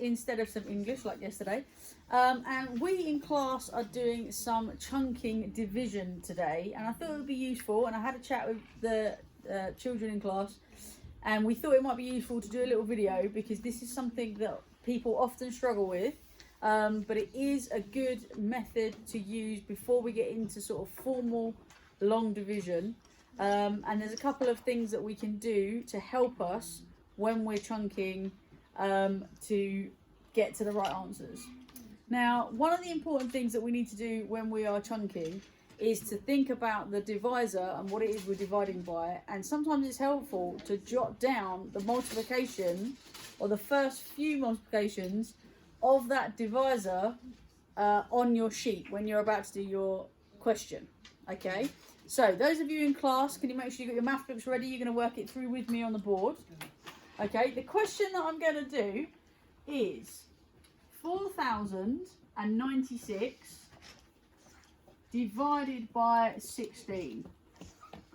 instead of some English like yesterday. And we in class are doing some chunking division today, and I thought it would be useful, and I had a chat with the children in class, and we thought it might be useful to do a little video because this is something that people often struggle with, but it is a good method to use before we get into sort of formal long division. And there's a couple of things that we can do to help us when we're chunking to get to the right answers. Now, one of the important things that we need to do when we are chunking is to think about the divisor and what it is we're dividing by, and sometimes it's helpful to jot down the multiplication or the first few multiplications of that divisor on your sheet when you're about to do your question. Okay, so those of you in class, can you make sure you've got your math books ready? You're going to work it through with me on the board. Okay, the question that I'm going to do is 4,096 divided by 16.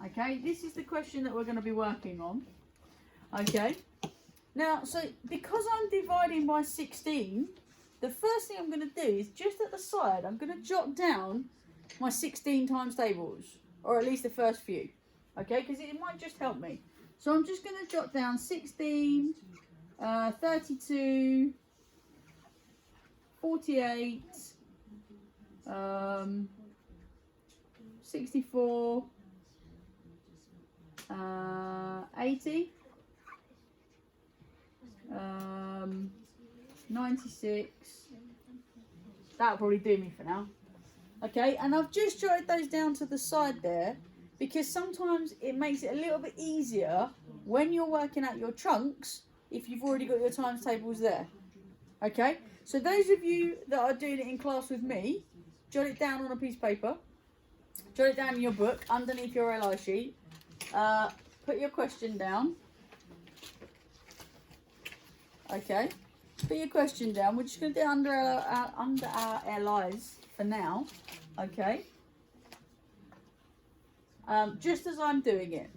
Okay, this is the question that we're going to be working on. Okay, now, so because I'm dividing by 16, the first thing I'm going to do is just at the side, I'm going to jot down my 16 times tables, or at least the first few. Okay, because it might just help me. So I'm just going to jot down 16, 32, 48, 64, 80, 96. That'll probably do me for now. Okay, and I've just jotted those down to the side there because sometimes it makes it a little bit easier when you're working out your chunks if you've already got your times tables there. Okay, so those of you that are doing it in class with me, jot it down on a piece of paper, jot it down in your book underneath your LI sheet, put your question down. Okay, put your question down. We're just going to do it under our LIs for now. Okay, just as I'm doing it.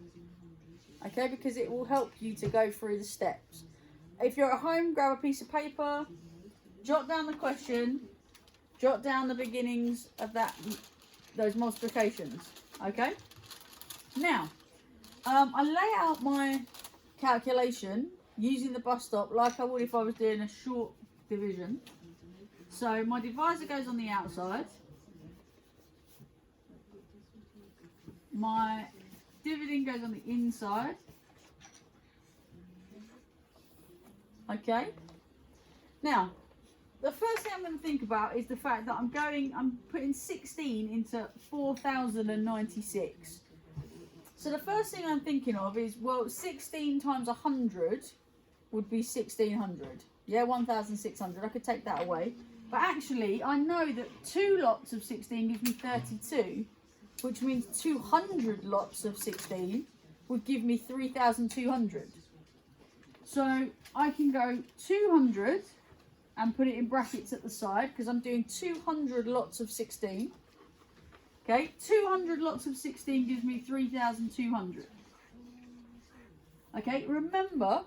Okay, because it will help you to go through the steps. If you're at home, grab a piece of paper, jot down the question, jot down the beginnings of those multiplications. Okay, now I lay out my calculation using the bus stop like I would if I was doing a short division. So my divisor goes on the outside, my dividend goes on the inside. Okay, now the first thing I'm going to think about is the fact that I'm putting 16 into 4,096. So the first thing I'm thinking of is, well, 16 times 100 would be 1,600. Yeah, 1,600. I could take that away. But actually, I know that 2 lots of 16 gives me 32, which means 200 lots of 16 would give me 3,200. So I can go 200 and put it in brackets at the side because I'm doing 200 lots of 16. Okay, 200 lots of 16 gives me 3,200. Okay, remember,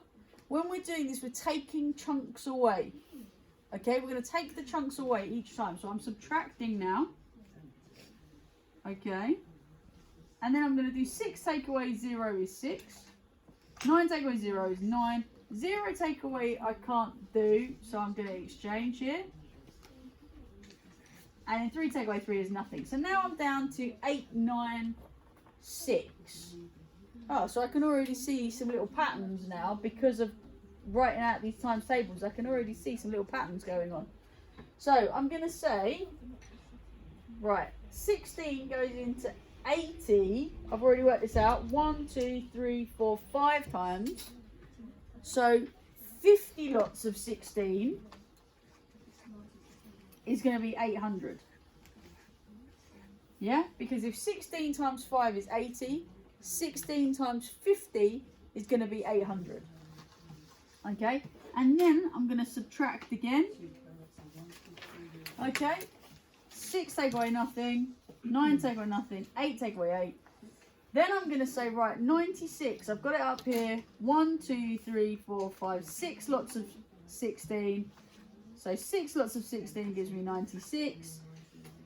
when we're doing this, we're taking chunks away. Okay, we're going to take the chunks away each time. So I'm subtracting now. Okay, and then I'm going to do 6 take away 0 is 6. 9 take away 0 is 9. 0 take away I can't do, so I'm going to exchange here. And then 3 take away 3 is nothing. So now I'm down to 896. Oh, so I can already see some little patterns now because of writing out these times tables. I can already see some little patterns going on. So I'm going to say, right, 16 goes into 80. I've already worked this out. 1, 2, 3, 4, 5 times. So 50 lots of 16 is going to be 800. Yeah, because if 16 times 5 is 80, 16 times 50 is going to be 800. Okay, and then I'm going to subtract again. Okay, 6 take away nothing, 9 take away nothing, 8 take away 8. Then I'm going to say, right, 96. I've got it up here. 1, 2, 3, 4, 5, 6 lots of 16. So 6 lots of 16 gives me 96.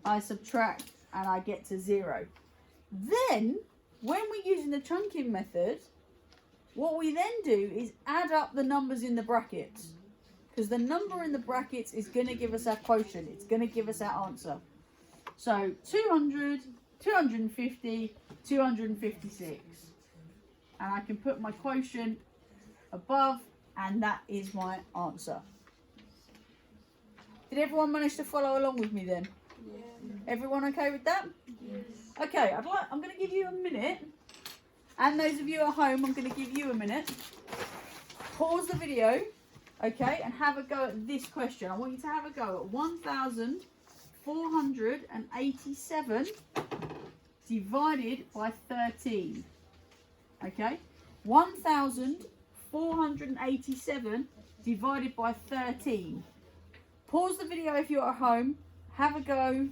I subtract and I get to 0. Then, when we're using the chunking method, what we then do is add up the numbers in the brackets. Because the number in the brackets is going to give us our quotient. It's going to give us our answer. So 200, 250, 256. And I can put my quotient above, and that is my answer. Did everyone manage to follow along with me then? Yeah. Everyone okay with that? Yes. Okay, I'm going to give you a minute. And those of you at home, I'm going to give you a minute. Pause the video, okay, and have a go at this question. I want you to have a go at 1,487 divided by 13. Okay, 1,487 divided by 13. Pause the video if you're at home. Have a go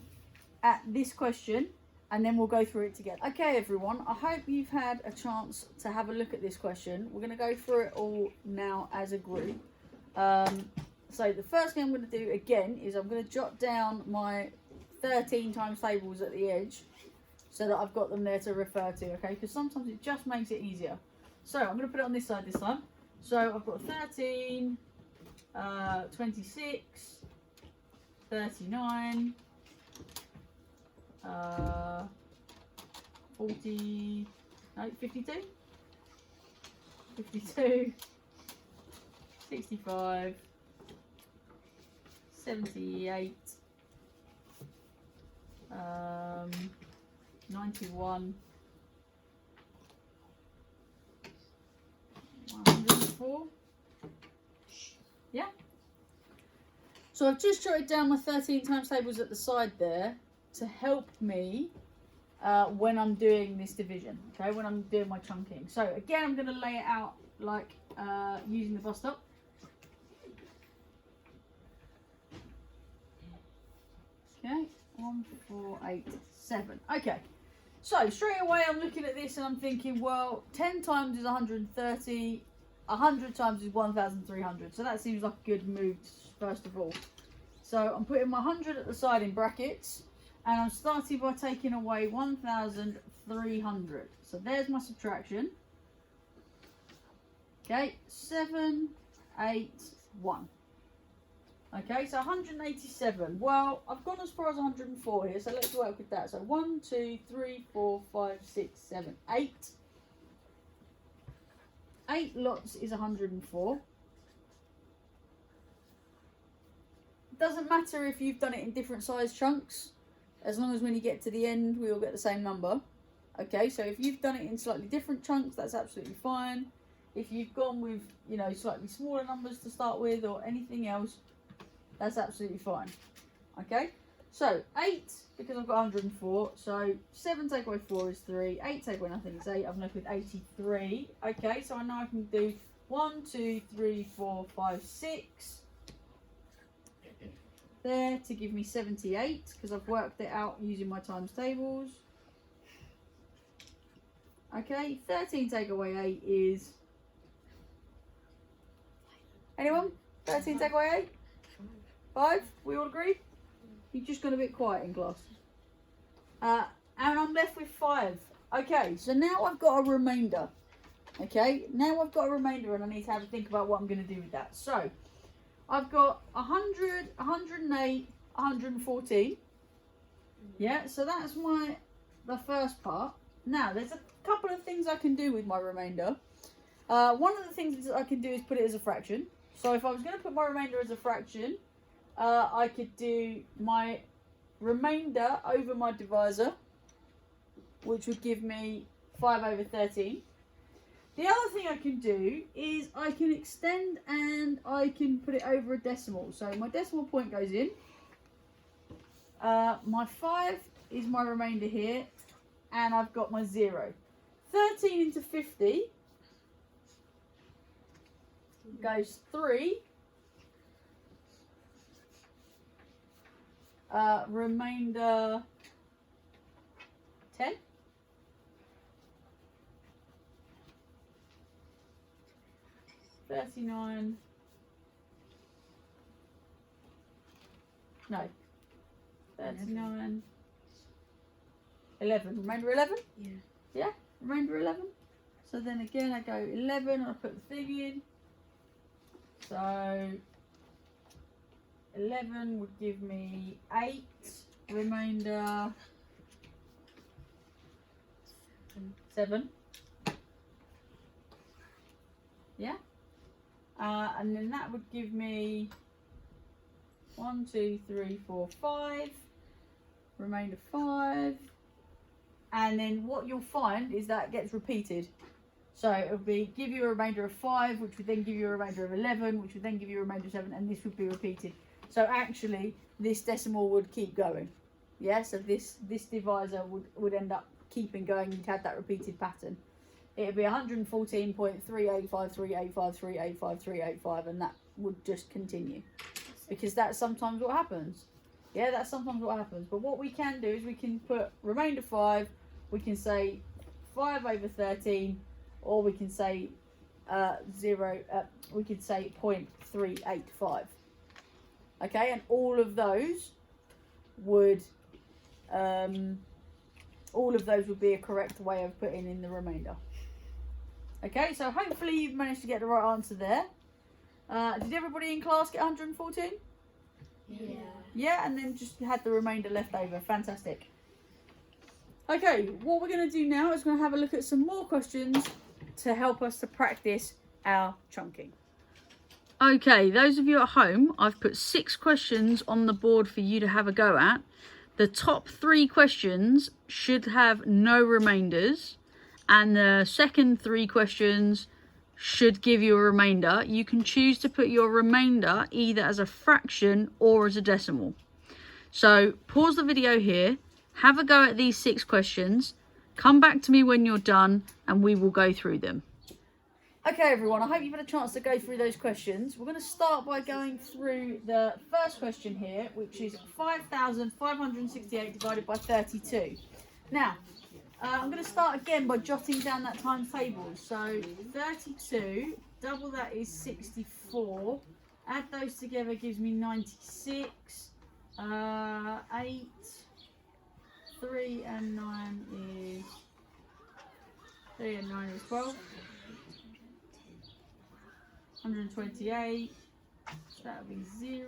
at this question. And then we'll go through it together. Okay, everyone, I hope you've had a chance to have a look at this question. We're going to go through it all now as a group. So the first thing I'm going to do again is I'm going to jot down my 13 times tables at the edge so that I've got them there to refer to, okay? Because sometimes it just makes it easier. So I'm going to put it on this side this time. So I've got 13, 26, 39, 40, no, 52, 52, 65, 78, 91, 104. Yeah. So I've just jotted down my 13 times tables at the side there to help me when I'm doing this division, okay, when I'm doing my chunking. So again, I'm going to lay it out like using the bus stop. Okay, 1, 4, 8, 7. Okay, so straight away I'm looking at this and I'm thinking, well, 10 times is 130, 100 times is 1,300. So that seems like a good move first of all. So I'm putting my 100 at the side in brackets. And I'm starting by taking away 1,300. So there's my subtraction. Okay, 7, 8, 1. Okay, so 187. Well, I've gone as far as 104 here, so let's work with that. So 1, 2, 3, 4, 5, 6, 7, 8. 8 lots is 104. It doesn't matter if you've done it in different size chunks. As long as when you get to the end, we all get the same number. Okay, so if you've done it in slightly different chunks, that's absolutely fine. If you've gone with, you know, slightly smaller numbers to start with or anything else, that's absolutely fine. Okay, so 8, because I've got 104. So 7 take away 4 is 3. 8 take away nothing is 8. I'm left with 83. Okay, so I know I can do 1, 2, 3, 4, 5, 6. There to give me 78 because I've worked it out using my times tables. Okay, 13 take away 8 is... Anyone? 13 take away 8? 5? We all agree? You've just gone a bit quiet in class. And I'm left with 5. Okay, so now I've got a remainder. Okay, now I've got a remainder and I need to have a think about what I'm going to do with that. So I've got 100, 108, 114. Yeah, so that's the first part. Now, there's a couple of things I can do with my remainder. One of the things that I can do is put it as a fraction. So if I was going to put my remainder as a fraction, I could do my remainder over my divisor, which would give me 5 over 13. The other thing I can do is I can extend and I can put it over a decimal. So my decimal point goes in. My 5 is my remainder here. And I've got my 0. 13 into 50 goes 3. Remainder 10. $39, No. 39. 11. Remainder 11? Yeah. Yeah? Remainder 11? So then again I go 11 and I put the thing in. So 11 would give me 8. Remainder 7. Yeah? And then that would give me 1, 2, 3, 4, 5. Remainder 5. And then what you'll find is that gets repeated. So it would be give you a remainder of 5, which would then give you a remainder of 11, which would then give you a remainder of 7, and this would be repeated. So actually, this decimal would keep going. Yeah, so this divisor would end up keeping going. You'd have that repeated pattern. It would be 114.385385385385385, and that would just continue. Because that's sometimes what happens. Yeah, that's sometimes what happens. But what we can do is we can put remainder 5, we can say 5 over 13, or we can say we could say 0.385. Okay, and all of those would be a correct way of putting in the remainder. Okay, so hopefully you've managed to get the right answer there. Did everybody in class get 114? Yeah. Yeah, and then just had the remainder left over. Fantastic. Okay, what we're going to do now is we're going to have a look at some more questions to help us to practice our chunking. Okay, those of you at home, I've put 6 questions on the board for you to have a go at. The top 3 questions should have no remainders, and the second 3 questions should give you a remainder. You can choose to put your remainder either as a fraction or as a decimal. So pause the video here, have a go at these 6 questions, come back to me when you're done, and we will go through them. Okay everyone, I hope you've had a chance to go through those questions. We're going to start by going through the first question here, which is 5,568 divided by 32. Now, I'm going to start again by jotting down that times table. So 32, double that is 64. Add those together gives me 96. 8, 3 and 9 is 12. 128. That would be 0.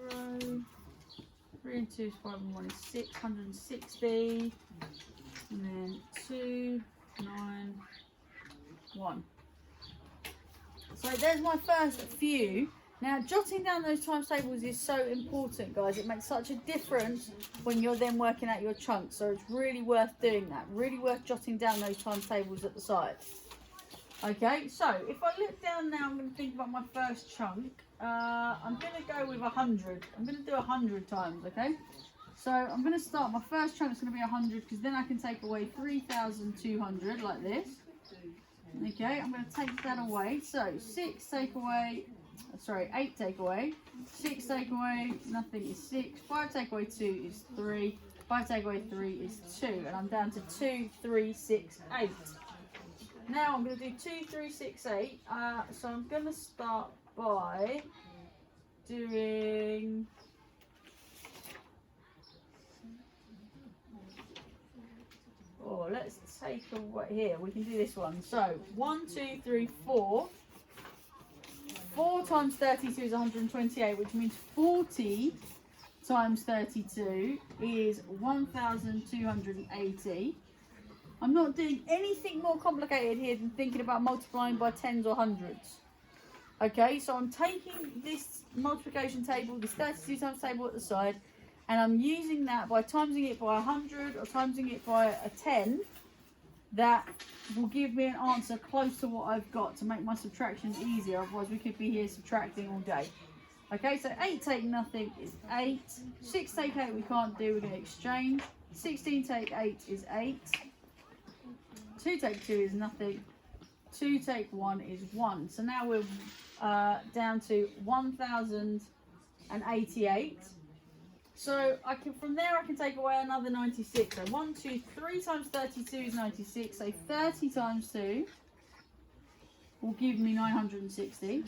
3 and 2 is 5 and 1 is 6. 160. And then 2, 9, 1. So there's my first few. Now jotting down those times tables is so important, guys. It makes such a difference when you're then working out your chunks. So it's really worth doing that. Really worth jotting down those times tables at the side. Okay, so if I look down now, I'm going to think about my first chunk. I'm going to go with 100. I'm going to do 100 times, okay? So I'm going to start, my first chunk is going to be 100, because then I can take away 3,200 like this. Okay, I'm going to take that away. So 8 take away, 6 take away, nothing is 6. 5 take away 2 is 3. 5 take away 3 is 2. And I'm down to 2, 3, 6, 8. Now I'm going to do 2, 3, 6, 8. So I'm going to start by doing... Oh, let's take away here. We can do this one. So 1, 2, 3, 4. 4 times 32 is 128, which means 40 times 32 is 1,280. I'm not doing anything more complicated here than thinking about multiplying by tens or hundreds. Okay, so I'm taking this multiplication table, this 32 times table at the side, and I'm using that by timesing it by 100 or timesing it by a 10. That will give me an answer close to what I've got to make my subtractions easier. Otherwise we could be here subtracting all day. Okay, so 8 take nothing is 8. 6 take 8 we can't do, we're going to exchange. 16 take 8 is 8. 2 take 2 is nothing. 2 take 1 is 1. So now we're down to 1,088. So from there I can take away another 96. So 1, 2, 3 times 32 is 96. So 30 times 2 will give me 960.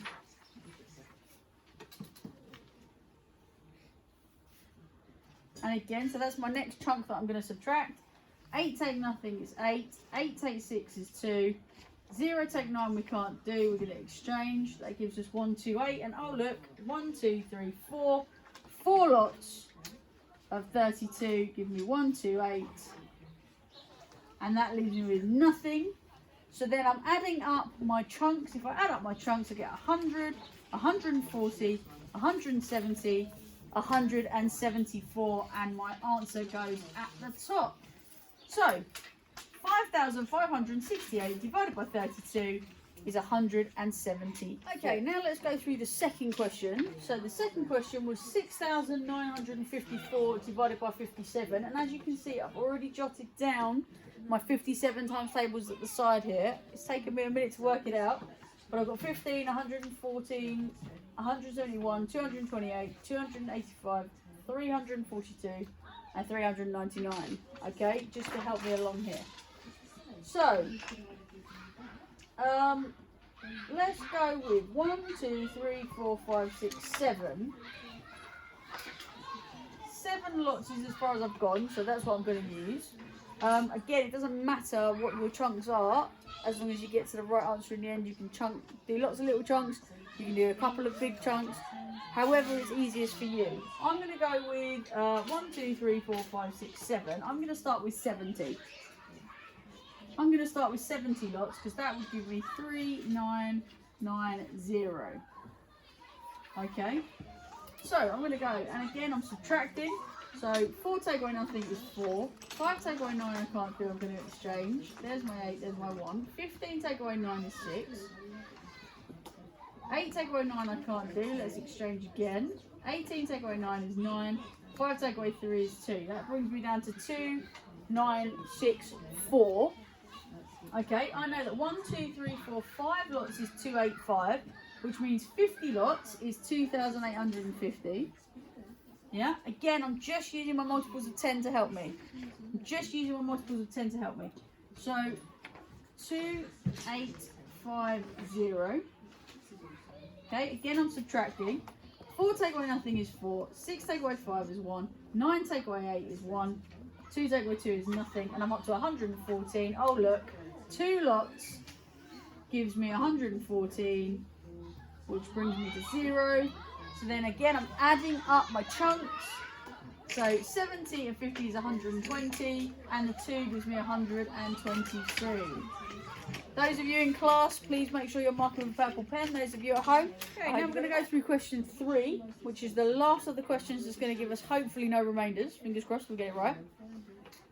And again, so that's my next chunk that I'm going to subtract. 8 take nothing is 8. 8 take 6 is 2. 0 take 9 we can't do. We're going to exchange. That gives us 1, 2, 8. And oh look, 1, 2, 3, 4. 4 lots of 32 give me 1, 2, 8. And that leaves me with nothing. So then I'm adding up my chunks. If I add up my chunks, I get 100, 140, 170, 174, and my answer goes at the top. So 5,568 divided by 32 is 170. Okay, now let's go through the second question. So the second question was 6,954 divided by 57, and as you can see, I've already jotted down my 57 times tables at the side here. It's taken me a minute to work it out, but I've got 15, 114, 171, 228, 285, 342, and 399. Okay, just to help me along here. So, let's go with 1, 2, 3, 4, 5, 6, 7. 7 lots is as far as I've gone, so that's what I'm going to use. Again, it doesn't matter what your chunks are, as long as you get to the right answer in the end. You can do lots of little chunks, you can do a couple of big chunks, however it's easiest for you. I'm going to go with 1, 2, 3, 4, 5, 6, 7. I'm going to start with 70. I'm going to start with 70 lots because that would give me 3990. Okay, so I'm going to go, and again I'm subtracting. So 4 take away nothing is 4. 5 take away 9 I can't do, I'm going to exchange. There's my 8, there's my 1. 15 take away 9 is 6. 8 take away 9 I can't do, let's exchange again. 18 take away 9 is 9. 5 take away 3 is 2. That brings me down to 2, 9, 6, 4. Okay, I know that 1, 2, 3, 4, 5 lots is 285, which means 50 lots is 2,850. Yeah, again, I'm just using my multiples of 10 to help me. So 2850. Okay, again, I'm subtracting. 4 take away nothing is 4. 6 take away 5 is 1. 9 take away 8 is 1. 2 take away 2 is nothing. And I'm up to 114. Oh, look. 2 lots gives me 114, which brings me to 0. So then again, I'm adding up my chunks. So 70 and 50 is 120, and the 2 gives me 123. Those of you in class, please make sure you're marking with a purple pen. Those of you at home. Okay, now I'm going to go through question 3, which is the last of the questions that's going to give us hopefully no remainders. Fingers crossed we'll get it right.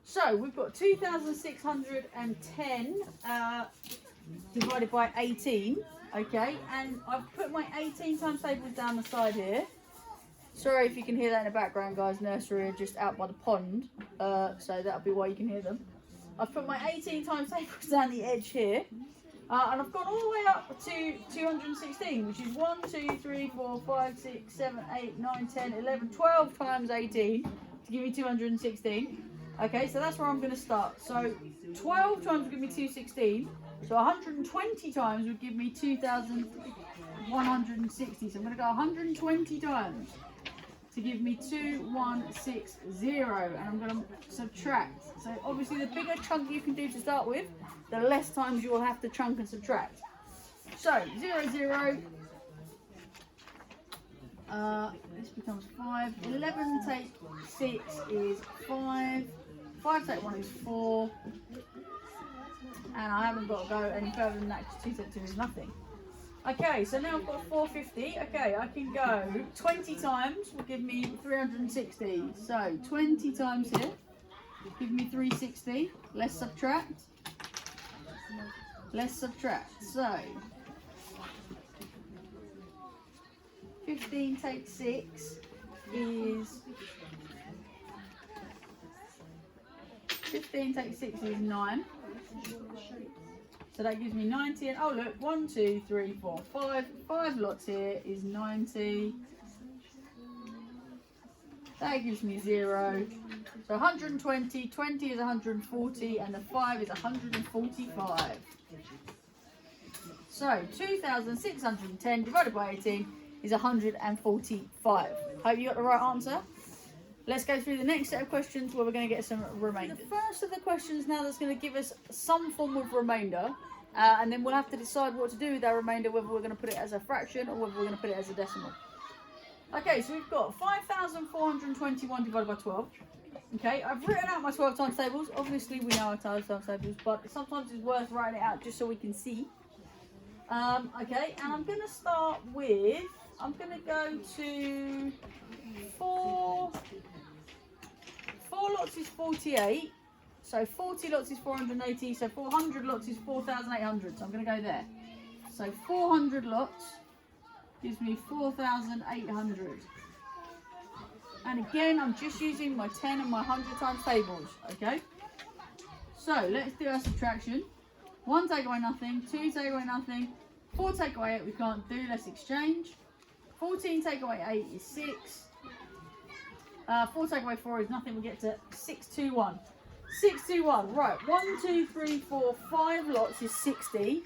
So we've got 2,610 divided by 18. Okay, and I've put my 18 times tables down the side here. Sorry if you can hear that in the background, guys. Nursery are just out by the pond, so that'll be why you can hear them. I've put my 18 times tables down the edge here, and I've gone all the way up to 216, which is 1, 2, 3, 4, 5, 6, 7, 8, 9, 10, 11, 12 times 18 to give me 216. Okay, so that's where I'm going to start. So 12 times would give me 216. So 120 times would give me 2,160. So I'm going to go 120 times to give me 2,160. And I'm going to subtract. So obviously the bigger chunk you can do to start with, the less times you will have to chunk and subtract. So 0, 0. This becomes 5. 11 take 6 is 5. 5 take 1 is 4. And I haven't got to go any further than that because 2 take 2 is nothing. Okay, so now I've got 450. Okay, I can go 20 times will give me 360. So 20 times here give me 360. Let's subtract. So 15 take 6 is 9. So that gives me 90, and oh look, 1, 2, 3, 4, 5. 5 lots here is 90. That gives me 0. So 120, 20 is 140, and the 5 is 145. So 2,610 divided by 18 is 145. Hope you got the right answer. let's go through the next set of questions where we're going to get some remainder. The first of the questions now that's going to give us some form of remainder, and then we'll have to decide what to do with that remainder, whether we're going to put it as a fraction or whether we're going to put it as a decimal. Okay, so we've got 5,421 divided by 12. Okay, I've written out my 12 times tables. Obviously, we know our 12 times tables, but sometimes it's worth writing it out just so we can see. Okay, and I'm going to start with, I'm going to go to 4 lots is 48, so 40 lots is 480, so 400 lots is 4,800, so I'm going to go there. So 400 lots gives me 4,800. And again, I'm just using my 10 and my 100 times tables, okay? So let's do our subtraction. 1 take away nothing, 2 take away nothing, 4 take away 8 we can't do, let's exchange. 14 take away 8 is 6. 4 take away 4 is nothing, we get to 621. 621, right, 1, 2, 3, 4, 5 lots is 60.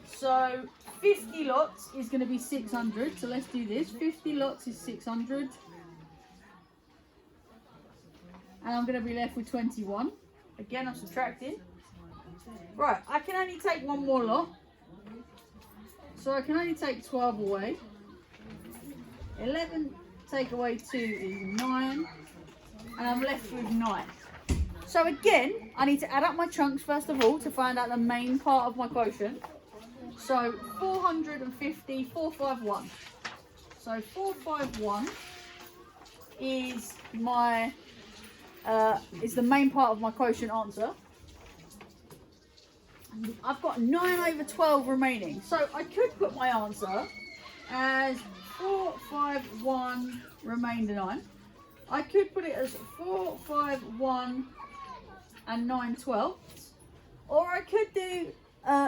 So 50 lots is going to be 600, so let's do this. 50 lots is 600. And I'm going to be left with 21. Again, I'm subtracting. Right, I can only take one more lot. So I can only take 12 away. 11 take away 2 is 9. And I'm left with 9. So again, I need to add up my chunks first of all to find out the main part of my quotient. So 450, 451. So 451 is my is the main part of my quotient answer. I've got 9 over 12 remaining. So I could put my answer as 451 remainder 9. I could put it as 451 and 9/12. Or I could do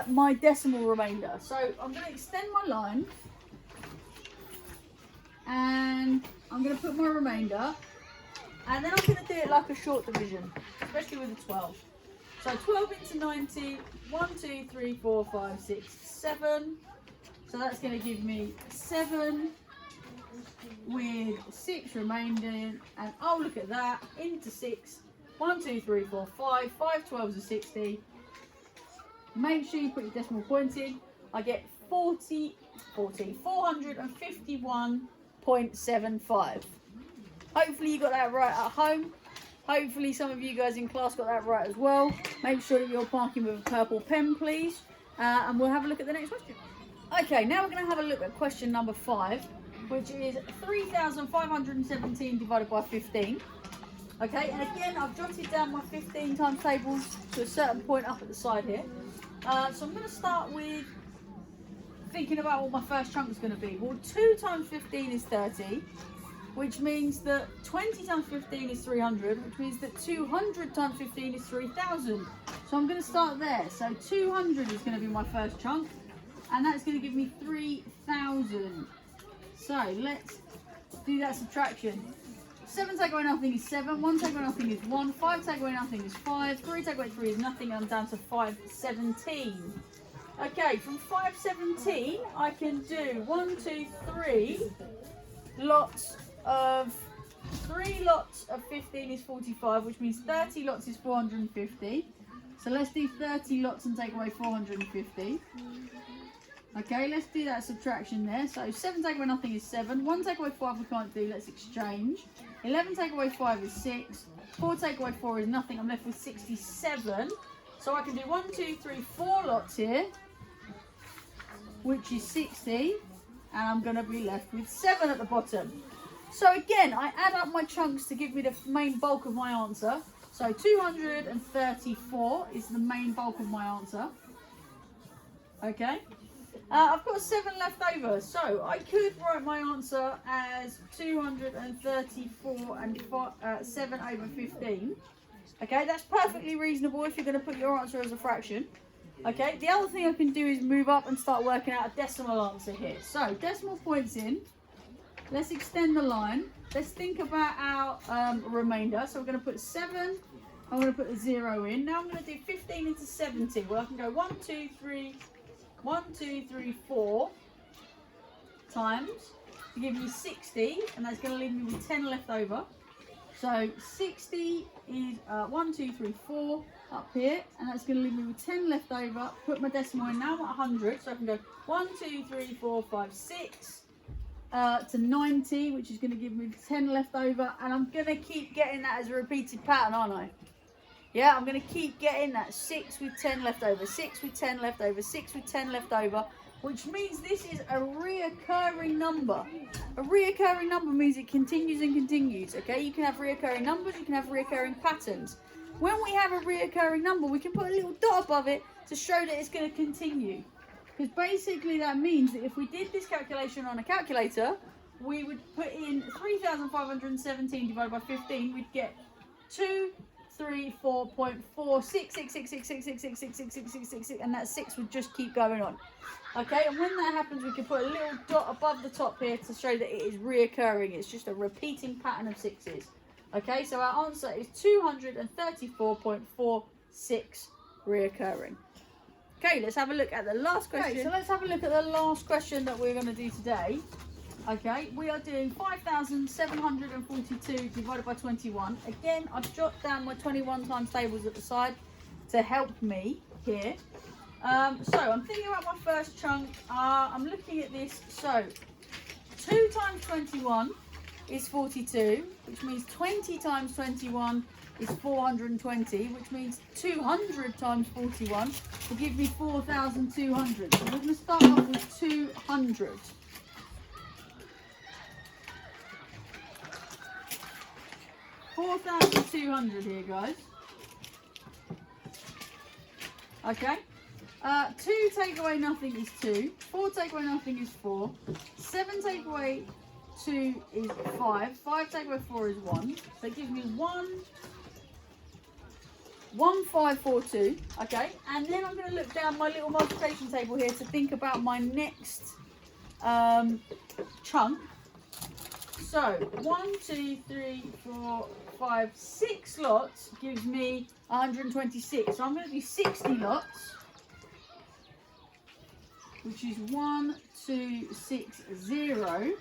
my decimal remainder. So I'm going to extend my line. And I'm going to put my remainder. And then I'm going to do it like a short division, especially with a 12. So 12 into 90, 1, 2, 3, 4, 5, 6, 7. So that's going to give me 7 with 6 remaining. And oh, look at that, into 6. 1, 2, 3, 4, 5. 5 12s are 60. Make sure you put your decimal point in. I get 451.75. Hopefully you got that right at home. Hopefully some of you guys in class got that right as well. Make sure that you're marking with a purple pen, please. And we'll have a look at the next question. Okay, now we're going to have a look at question number 5, which is 3,517 divided by 15. Okay, and again, I've jotted down my 15 times tables to a certain point up at the side here. So I'm going to start with thinking about what my first chunk is going to be. Well, 2 times 15 is 30. Which means that 20 times 15 is 300, which means that 200 times 15 is 3,000. So I'm going to start there. So 200 is going to be my first chunk, and that's going to give me 3,000. So let's do that subtraction. 7 take away nothing is 7, 1 take away nothing is 1, 5 take away nothing is 5, 3 take away 3 is nothing, and I'm down to 517. Okay, from 517 I can do 1, 2, 3 lots of 3 lots of 15 is 45, which means 30 lots is 450. So let's do 30 lots and take away 450. Okay, let's do that subtraction there. So 7 take away nothing is 7. 1 take away 5 we can't do. Let's exchange. 11 take away 5 is 6. 4 take away 4 is nothing. I'm left with 67. So I can do 1, 2, 3, 4 lots here, which is 60. And I'm going to be left with 7 at the bottom. So again, I add up my chunks to give me the main bulk of my answer. So 234 is the main bulk of my answer. Okay. I've got 7 left over. So I could write my answer as 234 and 7 over 15. Okay, that's perfectly reasonable if you're going to put your answer as a fraction. Okay, the other thing I can do is move up and start working out a decimal answer here. So decimal points in. Let's extend the line. Let's think about our remainder. So we're going to put 7. I'm going to put a 0 in. Now I'm going to do 15 into 70. Well, I can go 1, 2, 3, 4 times to give me 60. And that's going to leave me with 10 left over. So 60 is 1, 2, 3, 4 up here, and that's going to leave me with 10 left over. Put my decimal in now at 100, so I can go 1, 2, 3, 4, 5, 6 to 90, which is going to give me 10 left over, and I'm going to keep getting that as a repeated pattern, aren't I? Yeah, I'm going to keep getting that 6 with 10 left over, 6 with 10 left over, 6 with 10 left over, which means this is a reoccurring number. A reoccurring number means it continues and continues, okay? You can have reoccurring numbers, you can have reoccurring patterns. When we have a reoccurring number, we can put a little dot above it to show that it's going to continue. Because basically that means that if we did this calculation on a calculator, we would put in 3,517 divided by 15, we'd get 234.466666666666, and that 6 would just keep going on. Okay, and when that happens, we can put a little dot above the top here to show that it is reoccurring. It's just a repeating pattern of 6s. Okay, so our answer is 234.46 reoccurring. Okay, let's have a look at the last question. Okay, so let's have a look at the last question that we're going to do today. Okay, we are doing 5,742 divided by 21. Again, I've jotted down my 21 times tables at the side to help me here. So I'm thinking about my first chunk. I'm looking at this. So 2 times 21 is 42, which means 20 times 21 is 420, which means 200 times 41 will give me 4,200. So we're going to start off with 200. $4,200 here, guys. Okay. 2 take away nothing is 2. 4 take away nothing is 4. 7 take away 2 is 5. 5 take away 4 is 1. So it gives me 1,542. Okay. And then I'm going to look down my little multiplication table here to think about my next chunk. So 1, 2, 3, 4, 5, 6 lots gives me 126. So I'm going to do 60 lots, which is 1, 2, 6, 0.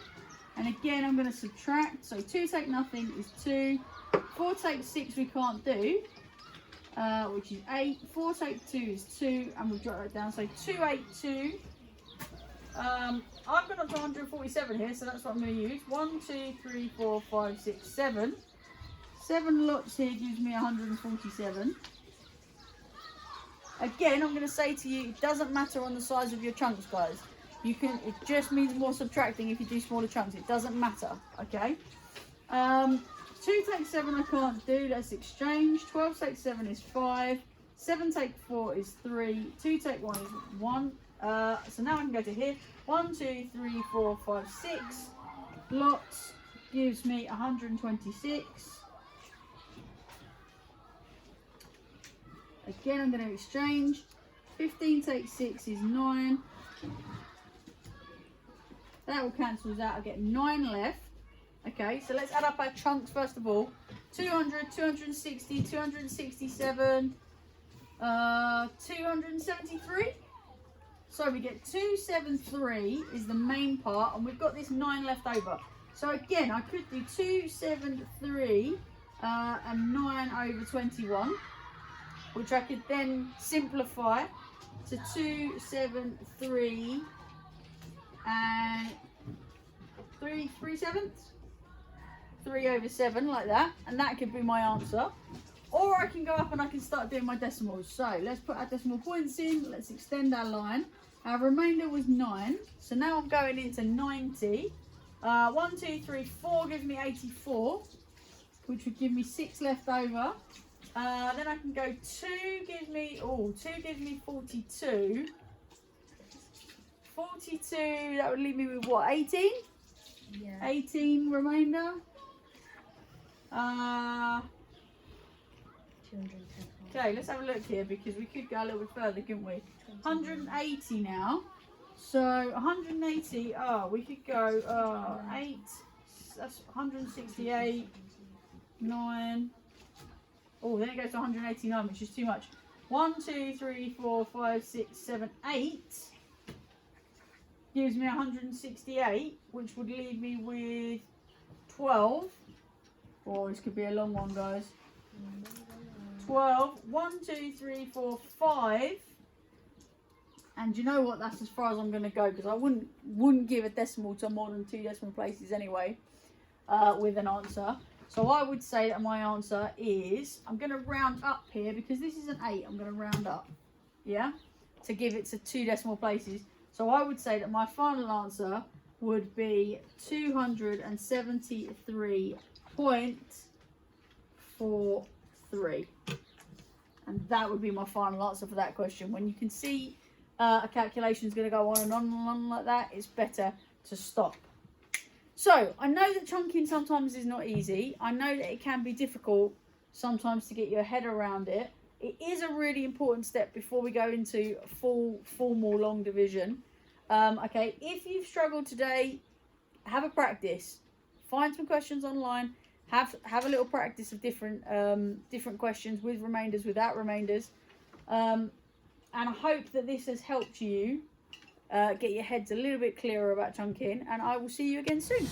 And again, I'm going to subtract. So 2 take nothing is 2. 4 take 6 we can't do, which is 8. 4 take 2 is 2, and we'll jot that down. So 282. I've got up to 147 here, so that's what I'm going to use. 1, 2, 3, 4, 5, 6, 7. 7 lots here gives me 147. Again, I'm going to say to you, it doesn't matter on the size of your chunks, guys. It just means more subtracting if you do smaller chunks. It doesn't matter, okay? 2 take 7 I can't do. Let's exchange. 12 take 7 is 5. 7 take 4 is 3. 2 take 1 is 1. So now I can go to here. 1, 2, 3, 4, 5, 6 lots gives me 126. Again, I'm going to exchange. 15 take 6 is 9. That all cancels out. I get 9 left. Okay, so let's add up our chunks first of all. 200, 260, 267, 273. So we get 273 is the main part, and we've got this 9 left over. So again, I could do 273 and 9 over 21, which I could then simplify to 273 and 3/7, 3 over 7, like that, and that could be my answer. Or I can go up and I can start doing my decimals. So let's put our decimal points in. Let's extend our line. Our remainder was 9. So now I'm going into 90. 1, 2, 3, 4 gives me 84, which would give me 6 left over. Then I can go 2 gives me 42. 42, that would leave me with what, 18? Yeah. 18 remainder. 210. Okay, let's have a look here because we could go a little bit further, couldn't we? 180 now. So 180, we could go 8, that's 168, 9. Oh, then it goes to 189, which is too much. 1, 2, 3, 4, 5, 6, 7, 8 gives me 168, which would leave me with 12. Oh, this could be a long one, guys. 12. 1, 2, 3, 4, 5. And you know what? That's as far as I'm going to go, because I wouldn't give a decimal to more than 2 decimal places anyway with an answer. So I would say that my answer is, I'm going to round up here because this is an 8. I'm going to round up, yeah, to give it to 2 decimal places. So I would say that my final answer would be 273.43. And that would be my final answer for that question. When you can see a calculation is going to go on and on and on like that, it's better to stop. So I know that chunking sometimes is not easy. I know that it can be difficult sometimes to get your head around it. It is a really important step before we go into formal long division. Okay, if you've struggled today, have a practice. Find some questions online. Have a little practice of different questions with remainders, without remainders. And I hope that this has helped you get your heads a little bit clearer about chunking. And I will see you again soon.